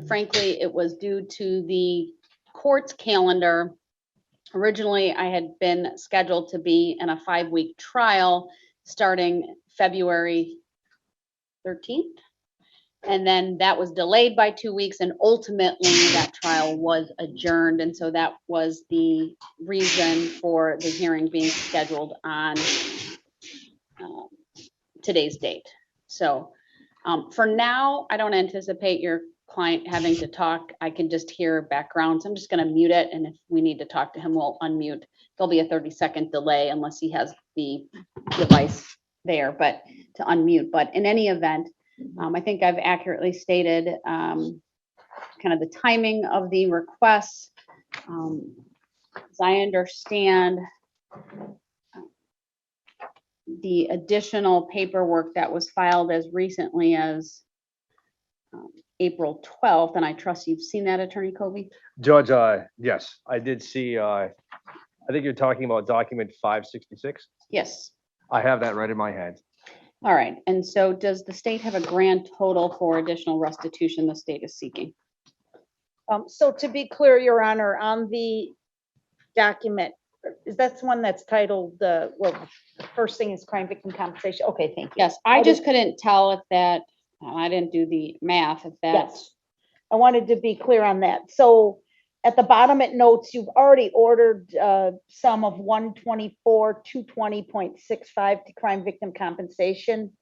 frankly, it was due to the court's calendar. Originally, I had been scheduled to be in a 5-week trial starting February 13th. And then that was delayed by 2 weeks, and ultimately that trial was adjourned. And so that was the reason for the hearing being scheduled on today's date. So for now, I don't anticipate your client having to talk. I can just hear background. So I'm just going to mute it. And if we need to talk to him, we'll unmute. There'll be a 30-second delay unless he has the device there, but to unmute. But in any event, I think I've accurately stated kind of the timing of the requests. As I understand, the additional paperwork that was filed as recently as April 12th, and I trust you've seen that, Attorney Covey? Judge, yes, I did see, I think you're talking about document 566. Yes. I have that right in my hand. All right. And so does the state have a grand total for additional restitution the state is seeking? So to be clear, Your Honor, on the document, is that the one that's titled, well, the first thing is crime victim compensation? Okay, thank you. Yes, I just couldn't tell if that, I didn't do the math, if that's. Yes, I wanted to be clear on that. So at the bottom it notes you've already ordered sum of 124,220.65 to crime victim compensation.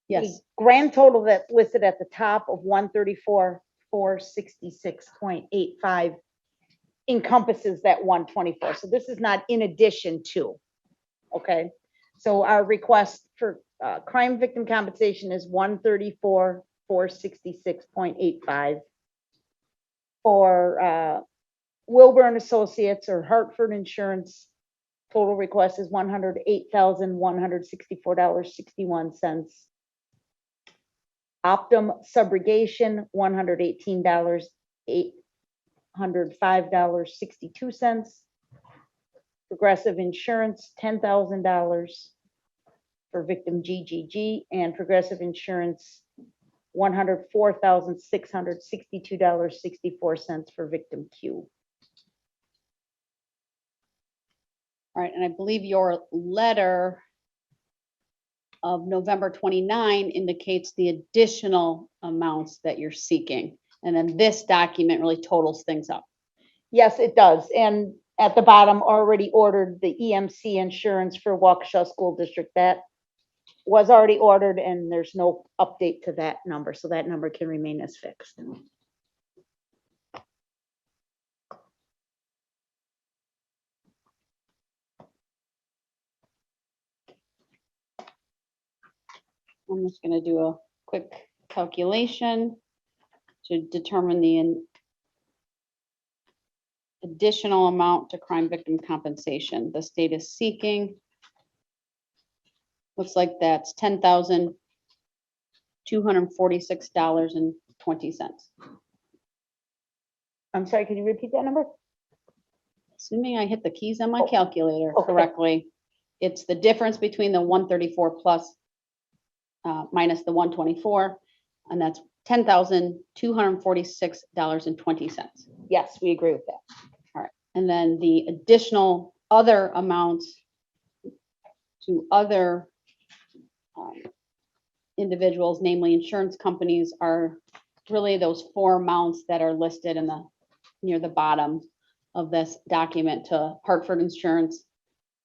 Yes. The grand total that's listed at the top of 134,466.85 encompasses that 124. So this is not in addition to. Okay, so our request for crime victim compensation is 134,466.85. For Wilbur and Associates or Hartford Insurance, total request is $108,164.61. Optum subrogation, $118, $805.62. Progressive Insurance, $10,000 for victim GGG, and Progressive Insurance, $104,662.64 for victim Q. All right, and I believe your letter of November 29 indicates the additional amounts that you're seeking. And then this document really totals things up. Yes, it does. And at the bottom, already ordered the EMC insurance for Waukesha School District. That was already ordered, and there's no update to that number. So that number can remain as fixed. I'm just going to do a quick calculation to determine the additional amount to crime victim compensation the state is seeking. Looks like that's $10,246.20. I'm sorry, can you repeat that number? Assuming I hit the keys on my calculator okay. correctly, it's the difference between the 134 plus minus the 124, and that's $10,246.20. Yes, we agree with that. All right, and then the additional other amounts to other individuals, namely insurance companies, are really those 4 amounts that are listed in the near the bottom of this document to Hartford Insurance,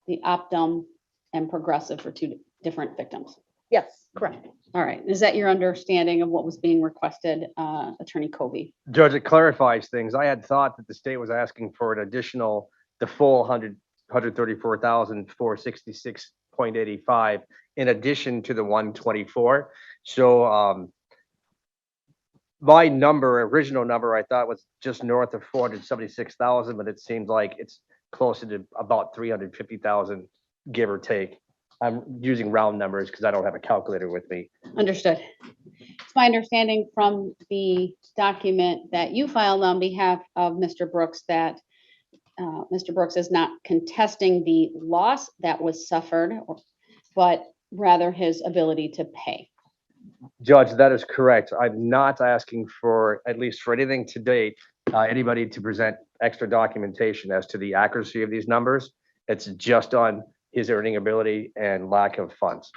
the Optum, and Progressive for 2 different victims. Yes, correct. All right. Is that your understanding of what was being requested, Attorney Covey? Judge, it clarifies things. I had thought that the state was asking for an additional, the full 134,466.85 in addition to the 124. So my number, original number, I thought was just north of 476,000, but it seems like it's closer to about 350,000, give or take. I'm using round numbers because I don't have a calculator with me. Understood. It's my understanding from the document that you filed on behalf of Mr. Brooks that Mr. Brooks is not contesting the loss that was suffered, but rather his ability to pay. Judge, that is correct. I'm not asking for, at least for anything to date, anybody to present extra documentation as to the accuracy of these numbers. It's just on his earning ability and lack of funds.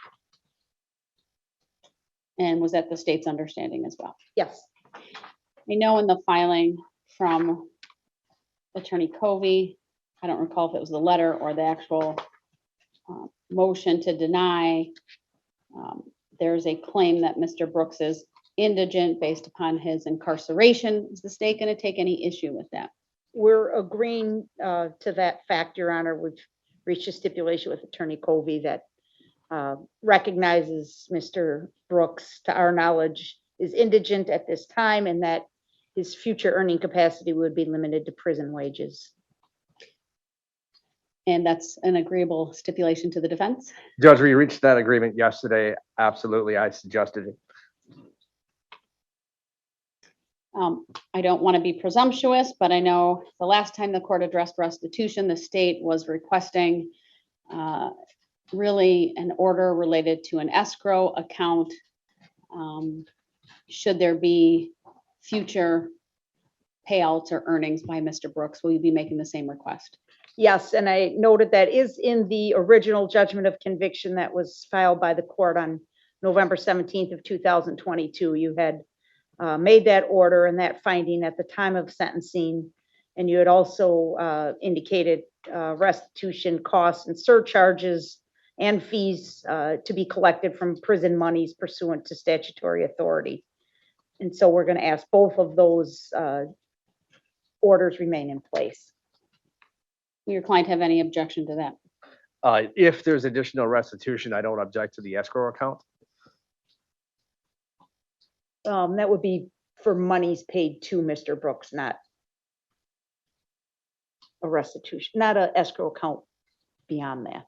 And was that the state's understanding as well? Yes. I know in the filing from Attorney Covey, I don't recall if it was the letter or the actual motion to deny. There's a claim that Mr. Brooks is indigent based upon his incarceration. Is the state going to take any issue with that? We're agreeing to that fact, Your Honor. We've reached a stipulation with Attorney Covey that recognizes Mr. Brooks, to our knowledge, is indigent at this time, and that his future earning capacity would be limited to prison wages. And that's an agreeable stipulation to the defense? Judge, we reached that agreement yesterday. Absolutely, I suggested it. I don't want to be presumptuous, but I know the last time the court addressed restitution, the state was requesting really an order related to an escrow account. Should there be future payouts or earnings by Mr. Brooks, will you be making the same request? Yes, and I noted that is in the original judgment of conviction that was filed by the court on November 17th of 2022. You had made that order and that finding at the time of sentencing, and you had also indicated restitution costs and surcharges and fees to be collected from prison monies pursuant to statutory authority. And so we're going to ask both of those orders remain in place. Will your client have any objection to that? If there's additional restitution, I don't object to the escrow account. That would be for monies paid to Mr. Brooks, not a restitution, not an escrow account beyond that.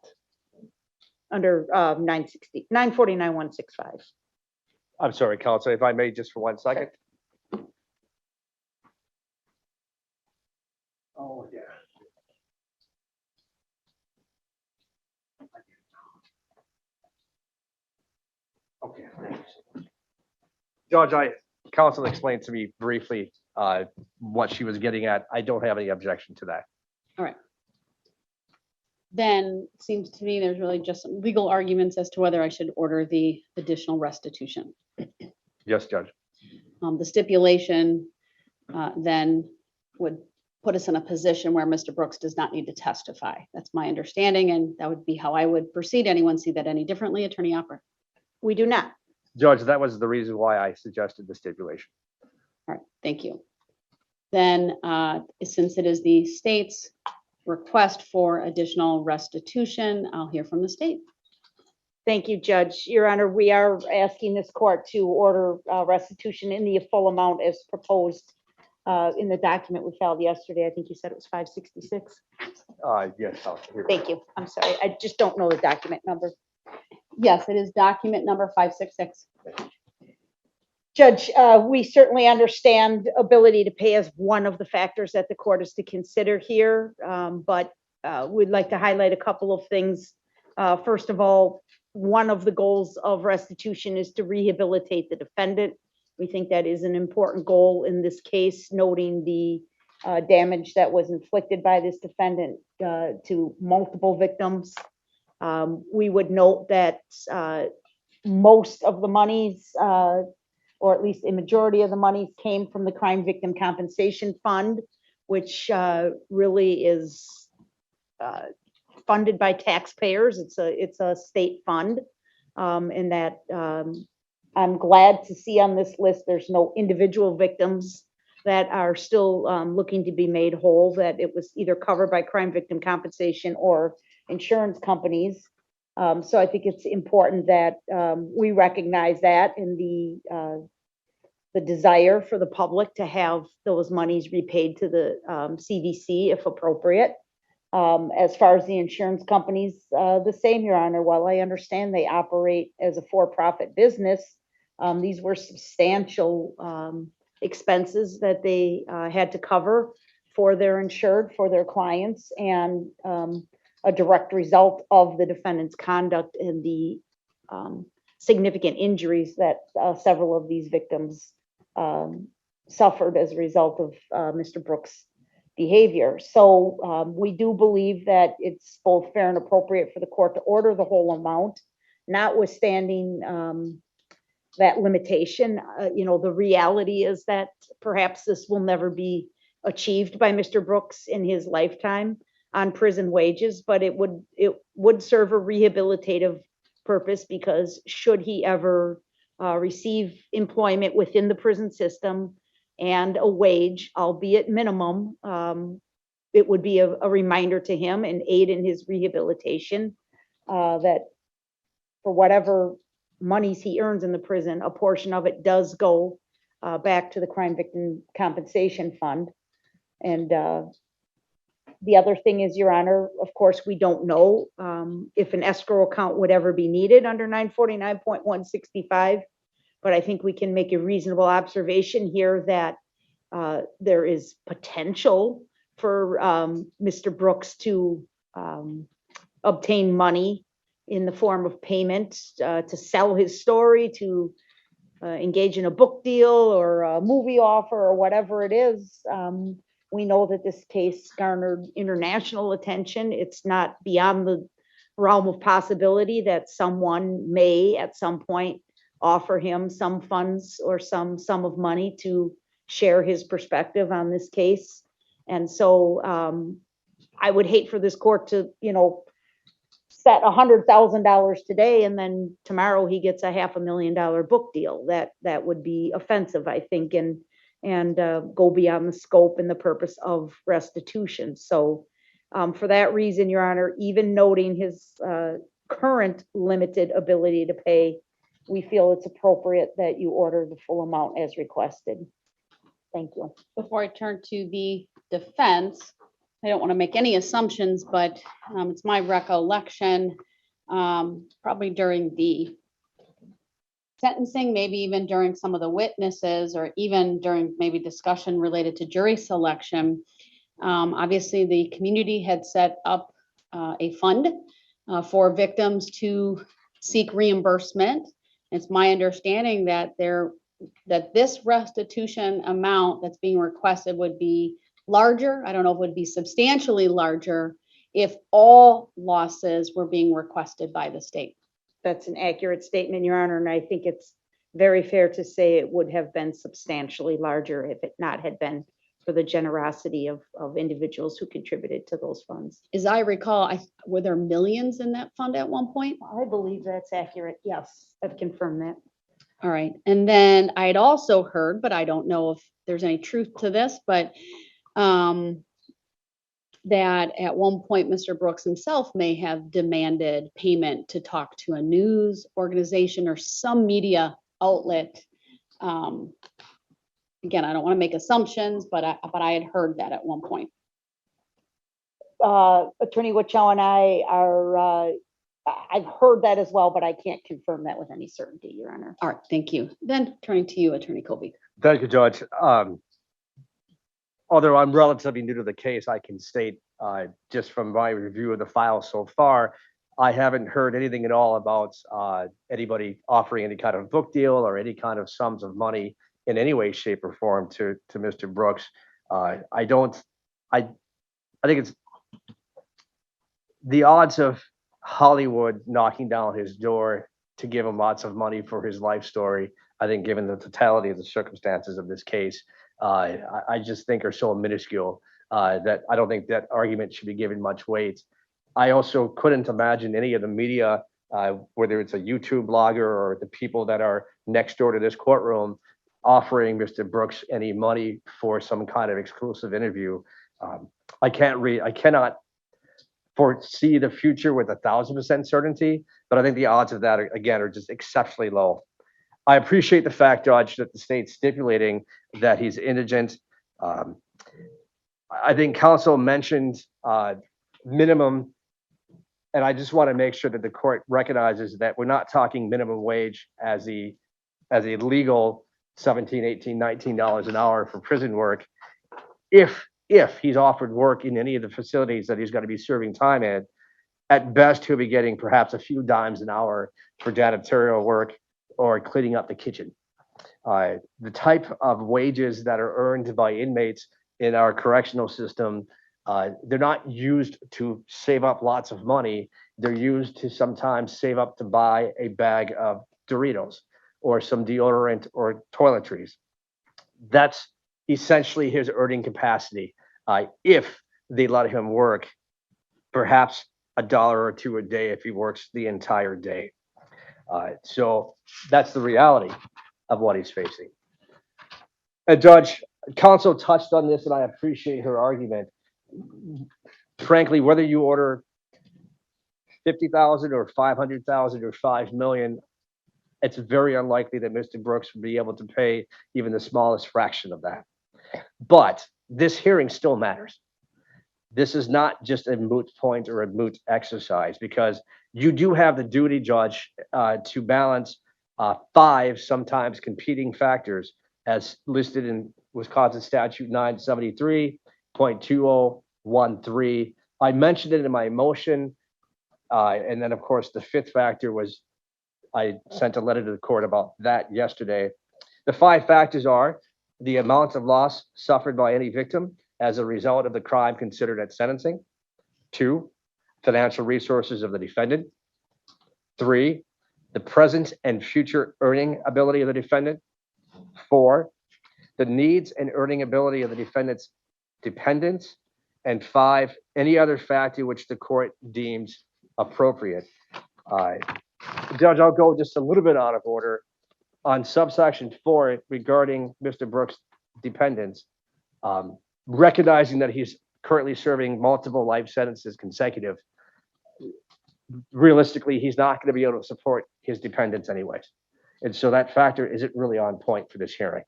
Under 949-165. I'm sorry, counsel, if I may, just for 1 second. Oh, yeah. Okay. Judge, counsel explained to me briefly what she was getting at. I don't have any objection to that. All right. Then it seems to me there's really just some legal arguments as to whether I should order the additional restitution. Yes, Judge. The stipulation then would put us in a position where Mr. Brooks does not need to testify. That's my understanding, and that would be how I would proceed. Anyone see that any differently, Attorney Opper? We do not. Judge, that was the reason why I suggested the stipulation. All right, thank you. Then, since it is the state's request for additional restitution, I'll hear from the state. Thank you, Judge. Your Honor, we are asking this court to order restitution in the full amount as proposed in the document we filed yesterday. I think you said it was 566. Yes. Here. Thank you. I'm sorry. I just don't know the document number. Yes, it is document number 566. Judge, we certainly understand ability to pay as one of the factors that the court is to consider here, but we'd like to highlight a couple of things. First of all, one of the goals of restitution is to rehabilitate the defendant. We think that is an important goal in this case, noting the damage that was inflicted by this defendant to multiple victims. We would note that most of the monies, or at least a majority of the monies, came from the Crime Victim Compensation Fund, which really is funded by taxpayers. It's a state fund, and that I'm glad to see on this list there's no individual victims that are still looking to be made whole, that it was either covered by Crime Victim Compensation or insurance companies. So I think it's important that we recognize that in the desire for the public to have those monies repaid to the CDC if appropriate. As far as the insurance companies, the same, Your Honor. While I understand they operate as a for-profit business, these were substantial expenses that they had to cover for their insured, for their clients, and a direct result of the defendant's conduct and the significant injuries that several of these victims suffered as a result of Mr. Brooks' behavior. So we do believe that it's both fair and appropriate for the court to order the whole amount, notwithstanding that limitation. The reality is that perhaps this will never be achieved by Mr. Brooks in his lifetime on prison wages, but it would serve a rehabilitative purpose, because should he ever receive employment within the prison system and a wage, albeit minimum, it would be a reminder to him and aid in his rehabilitation, that for whatever monies he earns in the prison, a portion of it does go back to the Crime Victim Compensation Fund. And the other thing is, Your Honor, of course, we don't know if an escrow account would ever be needed under 949.165, but I think we can make a reasonable observation here that there is potential for Mr. Brooks to obtain money in the form of payment to sell his story, to engage in a book deal or a movie offer or whatever it is. We know that this case garnered international attention. It's not beyond the realm of possibility that someone may at some point offer him some funds or some sum of money to share his perspective on this case. And so I would hate for this court to, set $100,000 today and then tomorrow he gets a $500,000 book deal. That would be offensive, I think, and go beyond the scope and the purpose of restitution. So for that reason, Your Honor, even noting his current limited ability to pay, we feel it's appropriate that you order the full amount as requested. Thank you. Before I turn to the defense, I don't want to make any assumptions, but it's my recollection, probably during the sentencing, maybe even during some of the witnesses, or even during maybe discussion related to jury selection. Obviously, the community had set up a fund for victims to seek reimbursement. It's my understanding that this restitution amount that's being requested would be larger. I don't know if it would be substantially larger if all losses were being requested by the state. That's an accurate statement, Your Honor, and I think it's very fair to say it would have been substantially larger if it not had been for the generosity of individuals who contributed to those funds. As I recall, were there millions in that fund at one point? I believe that's accurate. Yes, I've confirmed that. All right. And then I had also heard, but I don't know if there's any truth to this, but that at one point, Mr. Brooks himself may have demanded payment to talk to a news organization or some media outlet. Again, I don't want to make assumptions, but I had heard that at one point. Attorney Wichow and I are, I've heard that as well, but I can't confirm that with any certainty, Your Honor. All right, thank you. Then turning to you, Attorney Colby. Thank you, Judge. Although I'm relatively new to the case, I can state just from my review of the file so far, I haven't heard anything at all about anybody offering any kind of book deal or any kind of sums of money in any way, shape, or form to Mr. Brooks. I think it's the odds of Hollywood knocking down his door to give him lots of money for his life story, I think given the totality of the circumstances of this case, I just think are so minuscule that I don't think that argument should be given much weight. I also couldn't imagine any of the media, whether it's a YouTube blogger or the people that are next door to this courtroom, offering Mr. Brooks any money for some kind of exclusive interview. I cannot foresee the future with 1,000% certainty, but I think the odds of that are just exceptionally low. I appreciate the fact, Judge, that the state's stipulating that he's indigent. I think counsel mentioned minimum, and I just want to make sure that the court recognizes that we're not talking minimum wage as a legal $17, $18, $19 an hour for prison work. If he's offered work in any of the facilities that he's going to be serving time at, At best, he'll be getting perhaps a few dimes an hour for janitorial work or cleaning up the kitchen. The type of wages that are earned by inmates in our correctional system, they're not used to save up lots of money. They're used to sometimes save up to buy a bag of Doritos or some deodorant or toiletries. That's essentially his earning capacity. If they let him work, perhaps $1 or $2 a day if he works the entire day. So that's the reality of what he's facing. And Judge, counsel touched on this, and I appreciate her argument. Frankly, whether you order 50,000 or 500,000 or 5 million, it's very unlikely that Mr. Brooks would be able to pay even the smallest fraction of that. But this hearing still matters. This is not just a moot point or a moot exercise, because you do have the duty, Judge, to balance 5 sometimes competing factors as listed in Wisconsin Statute 973.2013. I mentioned it in my motion. And then, of course, the 5th factor was I sent a letter to the court about that yesterday. The 5 factors are the amount of loss suffered by any victim as a result of the crime considered at sentencing. 2, financial resources of the defendant. 3, the present and future earning ability of the defendant. 4, the needs and earning ability of the defendant's dependents. And 5, any other factor which the court deems appropriate. Judge, I'll go just a little bit out of order. On subsection 4 regarding Mr. Brooks' dependents, recognizing that he's currently serving multiple life sentences consecutive, realistically, he's not going to be able to support his dependents anyways. And so that factor isn't really on point for this hearing.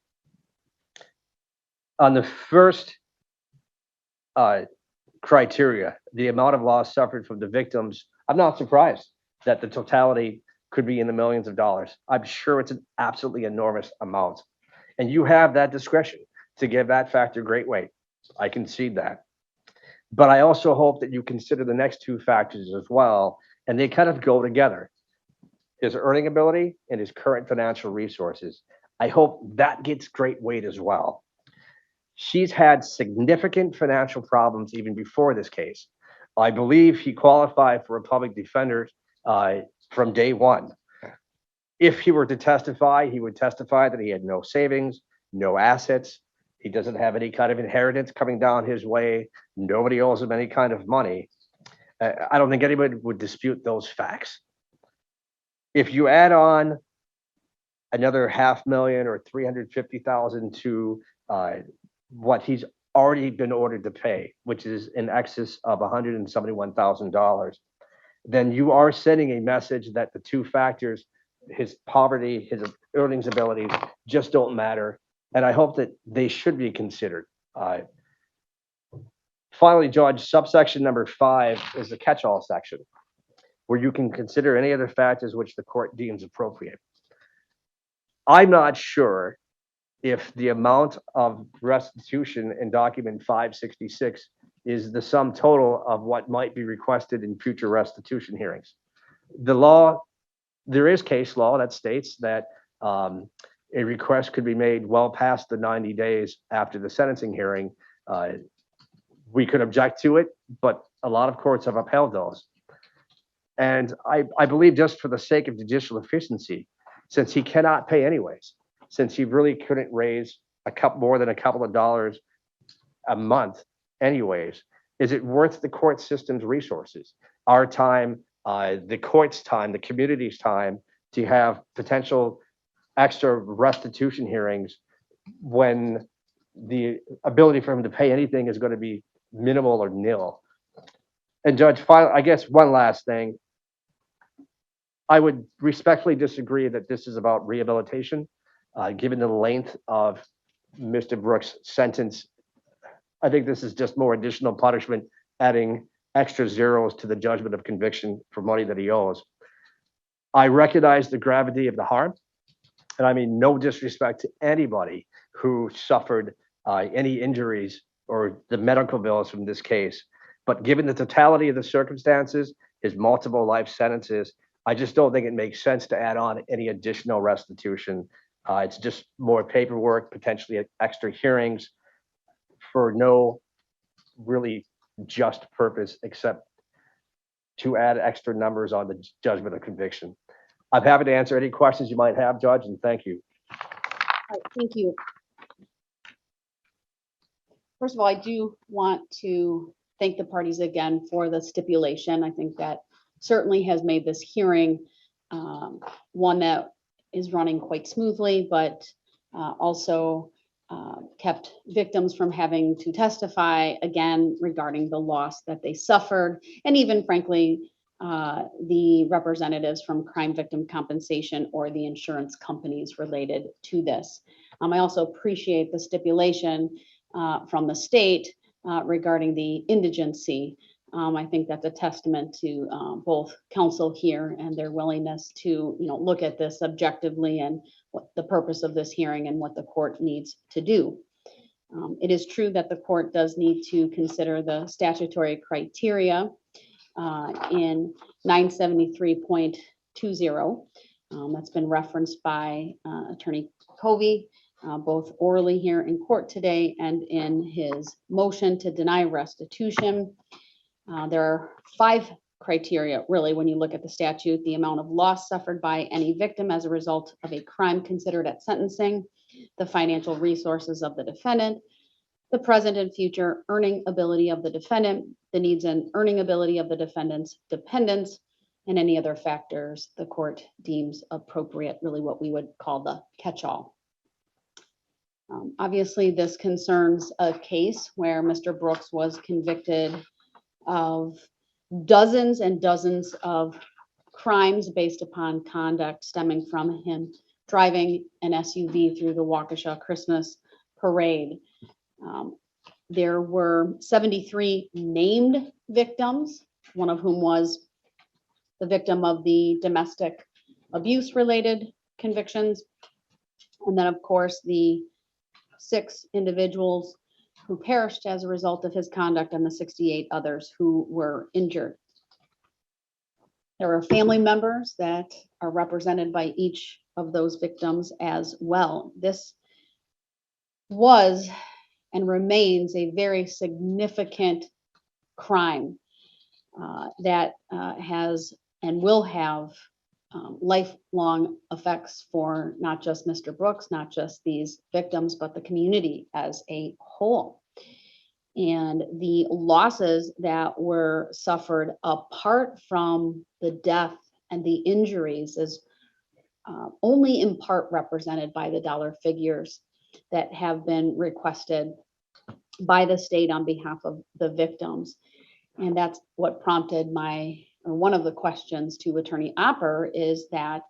On the first criteria, the amount of loss suffered from the victims, I'm not surprised that the totality could be in the millions of dollars. I'm sure it's an absolutely enormous amount. And you have that discretion to give that factor great weight. I concede that. But I also hope that you consider the next 2 factors as well, and they kind of go together. His earning ability and his current financial resources. I hope that gets great weight as well. She's had significant financial problems even before this case. I believe he qualified for a public defender from day one. If he were to testify, he would testify that he had no savings, no assets. He doesn't have any kind of inheritance coming down his way. Nobody owes him any kind of money. I don't think anybody would dispute those facts. If you add on another $500,000 or $350,000 to what he's already been ordered to pay, which is in excess of $171,000, then you are sending a message that the 2 factors, his poverty, his earnings abilities, just don't matter. And I hope that they should be considered. Finally, Judge, subsection number 5 is the catch-all section, where you can consider any other factors which the court deems appropriate. I'm not sure if the amount of restitution in document 566 is the sum total of what might be requested in future restitution hearings. The law, there is case law that states that a request could be made well past the 90 days after the sentencing hearing. We could object to it, but a lot of courts have upheld those. And I believe, just for the sake of judicial efficiency, since he cannot pay anyways, since he really couldn't raise more than a couple of dollars a month anyways, is it worth the court system's resources, our time, the court's time, the community's time, to have potential extra restitution hearings when the ability for him to pay anything is going to be minimal or nil? And Judge, I guess one last thing. I would respectfully disagree that this is about rehabilitation. Given the length of Mr. Brooks' sentence, I think this is just more additional punishment, adding extra zeros to the judgment of conviction for money that he owes. I recognize the gravity of the harm, and I mean no disrespect to anybody who suffered any injuries or the medical bills from this case. But given the totality of the circumstances, his multiple life sentences. I just don't think it makes sense to add on any additional restitution. It's just more paperwork, potentially extra hearings for no really just purpose except to add extra numbers on the judgment of conviction. I'm happy to answer any questions you might have, Judge, and thank you. All right, thank you. First of all, I do want to thank the parties again for the stipulation. I think that certainly has made this hearing one that is running quite smoothly, but also kept victims from having to testify again regarding the loss that they suffered, and even frankly, the representatives from crime victim compensation or the insurance companies related to this. I also appreciate the stipulation from the state regarding the indigency. I think that's a testament to both counsel here and their willingness to, look at this objectively and what the purpose of this hearing and what the court needs to do. It is true that the court does need to consider the statutory criteria in 973.20. That's been referenced by Attorney Covey, both orally here in court today and in his motion to deny restitution. There are 5 criteria, really, when you look at the statute: the amount of loss suffered by any victim as a result of a crime considered at sentencing, the financial resources of the defendant, the present and future earning ability of the defendant, the needs and earning ability of the defendant's dependents, and any other factors the court deems appropriate, really what we would call the catch-all. Obviously, this concerns a case where Mr. Brooks was convicted of dozens and dozens of crimes based upon conduct stemming from him driving an SUV through the Waukesha Christmas parade. There were 73 named victims, one of whom was the victim of the domestic abuse related convictions. And then, of course, the 6 individuals who perished as a result of his conduct and the 68 others who were injured. There are family members that are represented by each of those victims as well. This was and remains a very significant crime that has and will have lifelong effects for not just Mr. Brooks, not just these victims, but the community as a whole. And the losses that were suffered apart from the death and the injuries is only in part represented by the dollar figures that have been requested by the state on behalf of the victims. And that's what prompted one of the questions to Attorney Opper is that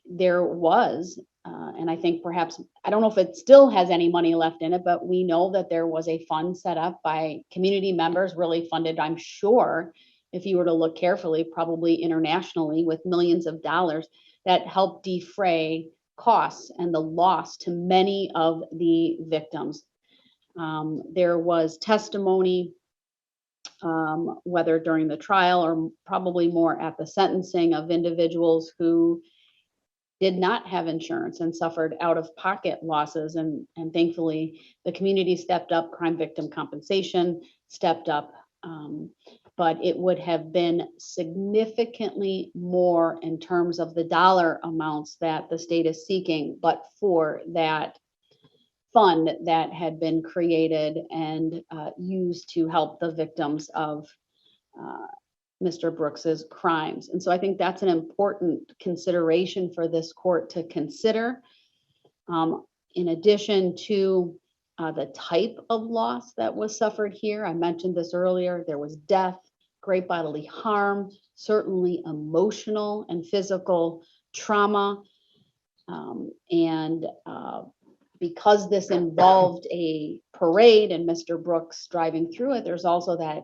there was, and I think perhaps, I don't know if it still has any money left in it, but we know that there was a fund set up by community members, really funded, I'm sure, if you were to look carefully, probably internationally, with millions of dollars that helped defray costs and the loss to many of the victims. There was testimony, whether during the trial or probably more at the sentencing, of individuals who did not have insurance and suffered out-of-pocket losses. And thankfully, the community stepped up, crime victim compensation stepped up, but it would have been significantly more in terms of the dollar amounts that the state is seeking, but for that fund that had been created and used to help the victims of Mr. Brooks's crimes. And so I think that's an important consideration for this court to consider. In addition to the type of loss that was suffered here, I mentioned this earlier, there was death, great bodily harm, certainly emotional and physical trauma. Because this involved a parade and Mr. Brooks driving through it, there's also that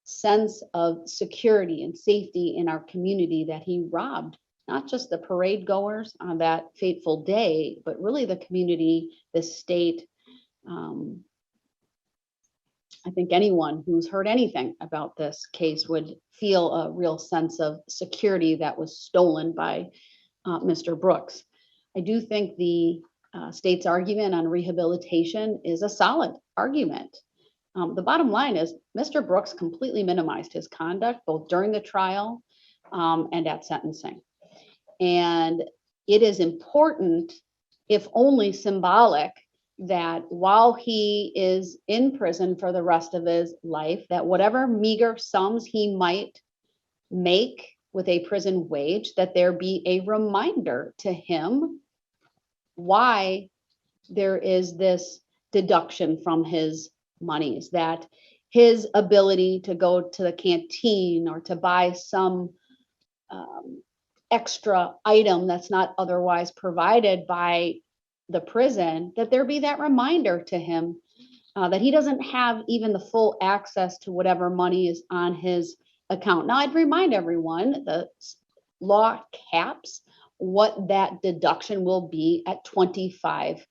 sense of security and safety in our community that he robbed not just the parade goers on that fateful day, but really the community, the state. I think anyone who's heard anything about this case would feel a real sense of security that was stolen by Mr. Brooks. I do think the state's argument on rehabilitation is a solid argument. The bottom line is Mr. Brooks completely minimized his conduct both during the trial and at sentencing. And it is important, if only symbolic, that while he is in prison for the rest of his life, that whatever meager sums he might make with a prison wage, that there be a reminder to him why there is this deduction from his monies, that his ability to go to the canteen or to buy some extra item that's not otherwise provided by the prison, that there be that reminder to him that he doesn't have even the full access to whatever money is on his account. Now, I'd remind everyone the law caps what that deduction will be at 25%.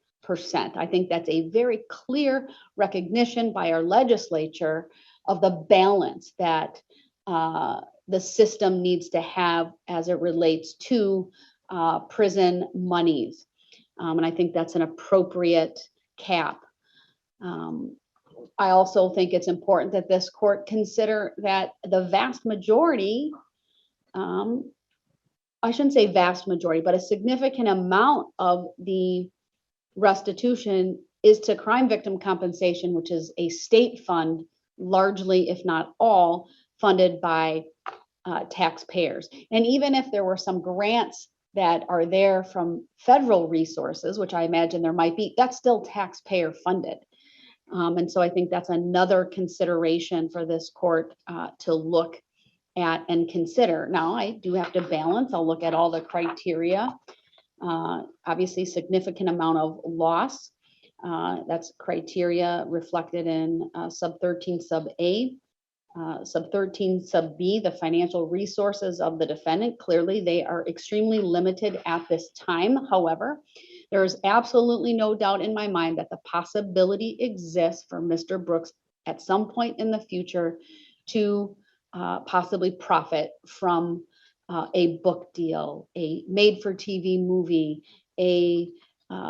I think that's a very clear recognition by our legislature of the balance that the system needs to have as it relates to prison monies. And I think that's an appropriate cap. I also think it's important that this court consider that the vast majority, I shouldn't say vast majority, but a significant amount of the restitution is to crime victim compensation, which is a state fund, largely, if not all, funded by taxpayers. And even if there were some grants that are there from federal resources, which I imagine there might be, that's still taxpayer funded. And so I think that's another consideration for this court to look at and consider. Now, I do have to balance. I'll look at all the criteria. Obviously, significant amount of loss. That's criteria reflected in sub 13 sub A. Sub 13 sub B, the financial resources of the defendant. Clearly, they are extremely limited at this time. However, there is absolutely no doubt in my mind that the possibility exists for Mr. Brooks at some point in the future to possibly profit from a book deal, a made-for-TV movie, a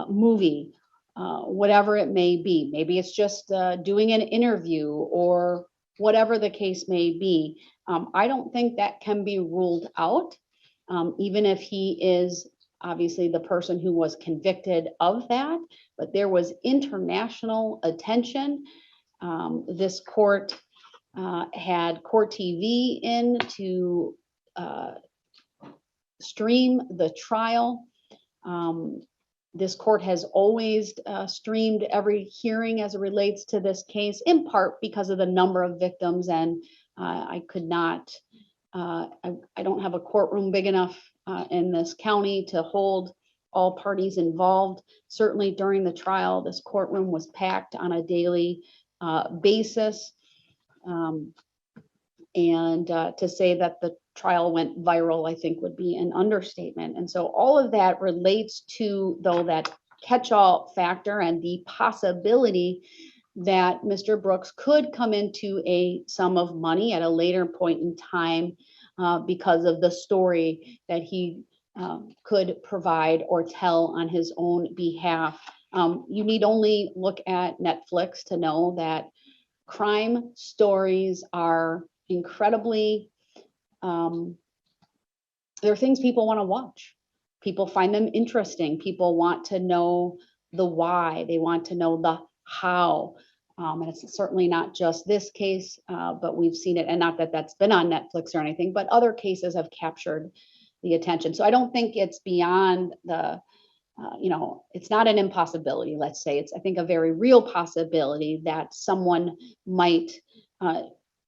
movie, whatever it may be. Maybe it's just doing an interview or whatever the case may be. I don't think that can be ruled out, even if he is obviously the person who was convicted of that, but there was international attention. This court had Court TV in to stream the trial. This court has always streamed every hearing as it relates to this case, in part because of the number of victims, and I could not, I don't have a courtroom big enough in this county to hold all parties involved. Certainly during the trial, this courtroom was packed on a daily basis. And to say that the trial went viral, I think would be an understatement. And so all of that relates to, though, that catch-all factor and the possibility that Mr. Brooks could come into a sum of money at a later point in time because of the story that he could provide or tell on his own behalf. You need only look at Netflix to know that crime stories are incredibly, they're things people want to watch. People find them interesting. People want to know the why. They want to know the how. And it's certainly not just this case, but we've seen it, and not that that's been on Netflix or anything, but other cases have captured the attention. So I don't think it's beyond the, it's not an impossibility, let's say. It's, I think, a very real possibility that someone might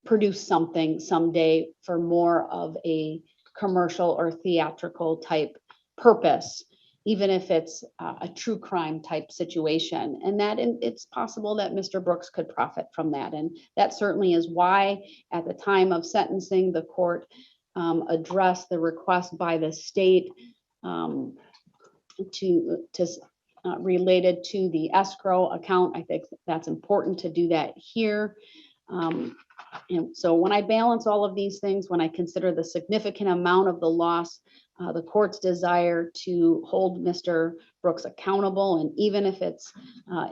produce something someday for more of a commercial or theatrical type purpose, even if it's a true crime type situation, and that it's possible that Mr. Brooks could profit from that. And that certainly is why at the time of sentencing, the court addressed the request by the state related to the escrow account. I think that's important to do that here. And so when I balance all of these things, when I consider the significant amount of the loss, the court's desire to hold Mr. Brooks accountable, and even if it's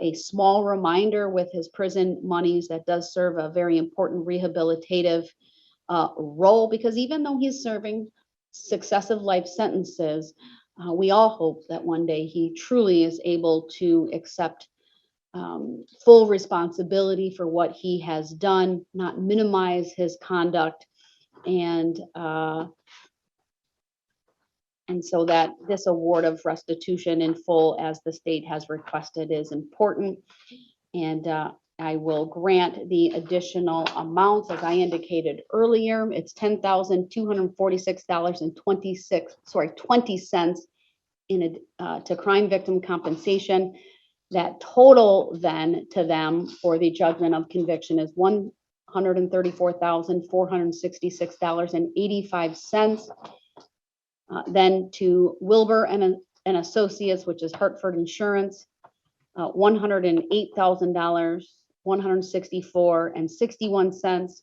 a small reminder with his prison monies, that does serve a very important rehabilitative role, because even though he's serving successive life sentences, we all hope that one day he truly is able to accept full responsibility for what he has done, not minimize his conduct, and so that this award of restitution in full, as the state has requested, is important. And I will grant the additional amounts as I indicated earlier. It's $10,246.20 to crime victim compensation. That total then to them for the judgment of conviction is $134,466.85. Then to Wilbur and Associates, which is Hartford Insurance, $108,000, $164.61.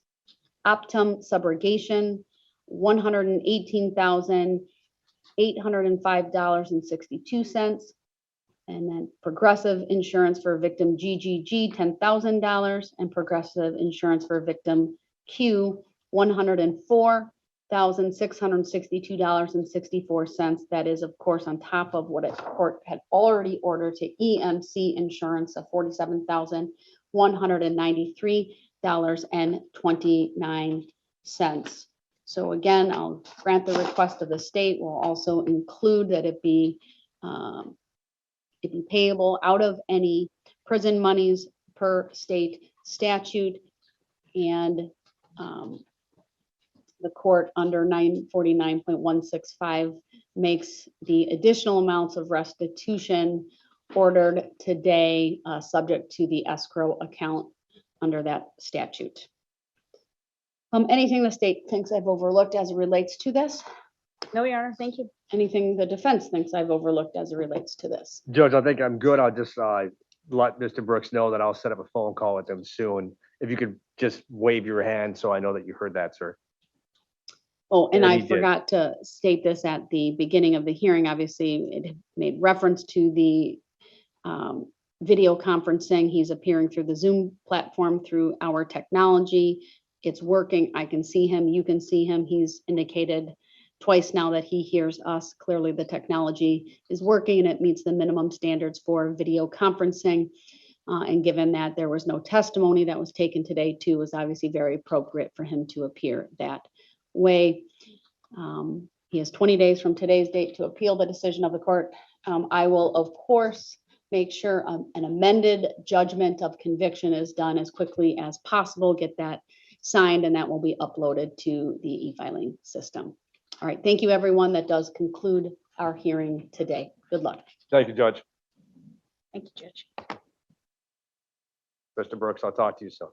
Optum Subrogation, $118,805.62. And then Progressive Insurance for victim GGG, $10,000, and Progressive Insurance for victim Q, $104,662.64. That is, of course, on top of what a court had already ordered to EMC Insurance of $47,193.29. So again, I'll grant the request of the state. Will also include that it be payable out of any prison monies per state statute, and the court under 949.165 makes the additional amounts of restitution ordered today subject to the escrow account under that statute. Anything the state thinks I've overlooked as it relates to this? No, Your Honor, thank you. Anything the defense thinks I've overlooked as it relates to this? Judge, I think I'm good. I'll just let Mr. Brooks know that I'll set up a phone call with him soon. If you could just wave your hand so I know that you heard that, sir. Oh, and Yeah, I he did. forgot to state this at the beginning of the hearing. Obviously, it made reference to the video conferencing. He's appearing through the Zoom platform through our technology. It's working. I can see him. You can see him. He's indicated twice now that he hears us. Clearly, the technology is working and it meets the minimum standards for video conferencing. And given that there was no testimony that was taken today, too, it was obviously very appropriate for him to appear that way. He has 20 days from today's date to appeal the decision of the court. I will, of course, make sure an amended judgment of conviction is done as quickly as possible, get that signed, and that will be uploaded to the e-filing system. All right, thank you, everyone. That does conclude our hearing today. Good luck. Thank you, Judge. Thank you, Judge. Mr. Brooks, I'll talk to you soon.